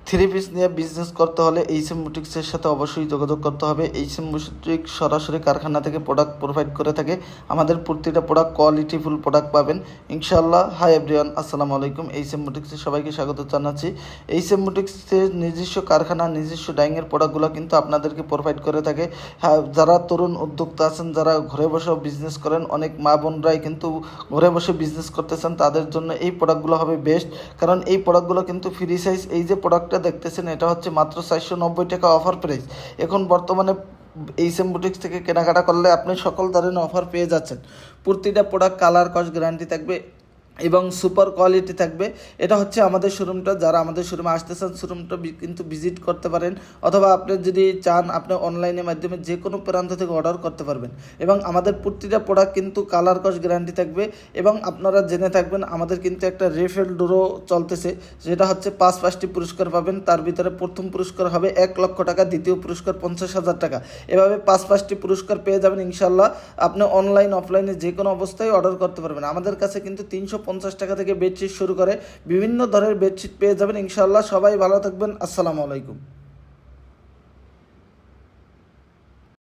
Three piece নিয়ে business করতে হলে এইচএম বুটিক্সের সাথে অবশ্যই যোগাযোগ করতে হবে। এইচএম বুটিক্স সরাসরি কারখানা থেকে প্রোডাক্ট প্রোভাইড করে থাকে। আমাদের প্রতিটা প্রোডাক্ট কোয়ালিটিফুল প্রোডাক্ট পাবেন ইনশাআল্লাহ। হাই এভরিওয়ান, আসসালামু আলাইকুম। এইচএম বুটিক্সে সবাইকে স্বাগত জানাচ্ছি। এইচএম বুটিক্সের নিজস্ব কারখানা, নিজস্ব ডাইংয়ের প্রোডাক্টগুলো কিন্তু আপনাদেরকে প্রোভাইড করে থাকে। হ্যাঁ, যারা তরুণ উদ্যোক্তা আছেন, যারা ঘরে বসেও বিজনেস করেন, অনেক মা বোনরাই কিন্তু ঘরে বসে বিজনেস করতেছেন, তাদের জন্য এই প্রোডাক্টগুলো হবে বেস্ট। কারণ এই প্রোডাক্টগুলো কিন্তু ফ্রি সাইজ। এই যে প্রোডাক্টটা দেখতেছেন, এটা হচ্ছে মাত্র 490 টাকা অফার প্রাইস। এখন বর্তমানে এইচএম বুটিক্স থেকে কেনাকাটা করলে আপনি সকল ধরনের অফার পেয়ে যাচ্ছেন। প্রতিটা প্রোডাক্ট কালার কস্ট গ্যারান্টি থাকবে এবং সুপার কোয়ালিটি থাকবে। এটা হচ্ছে আমাদের শোরুমটা। যারা আমাদের শোরুমে আসতে চান, শোরুমটা কিন্তু ভিজিট করতে পারেন, অথবা আপনি যদি চান আপনি অনলাইনের মাধ্যমে যে কোনো প্রান্ত থেকে অর্ডার করতে পারবেন। এবং আমাদের প্রতিটা প্রোডাক্ট কিন্তু কালার কস্ট গ্যারান্টি থাকবে। এবং আপনারা জেনে থাকবেন আমাদের কিন্তু একটা রেফেল ড্রো চলতেছে, যেটা হচ্ছে 5টি পুরস্কার পাবেন। তার ভিতরে প্রথম পুরস্কার হবে 1 লক্ষ টাকা, দ্বিতীয় পুরস্কার 50,000 টাকা। এভাবে 5টি পুরস্কার পেয়ে যাবেন ইনশাল্লাহ। আপনি অনলাইন অফলাইনে যে কোনো অবস্থায় অর্ডার করতে পারবেন। আমাদের কাছে কিন্তু 350 টাকা থেকে বেডশিট শুরু করে বিভিন্ন ধরনের বেডশিট পেয়ে যাবেন ইনশাআল্লাহ। সবাই ভালো থাকবেন। আসসালামু আলাইকুম।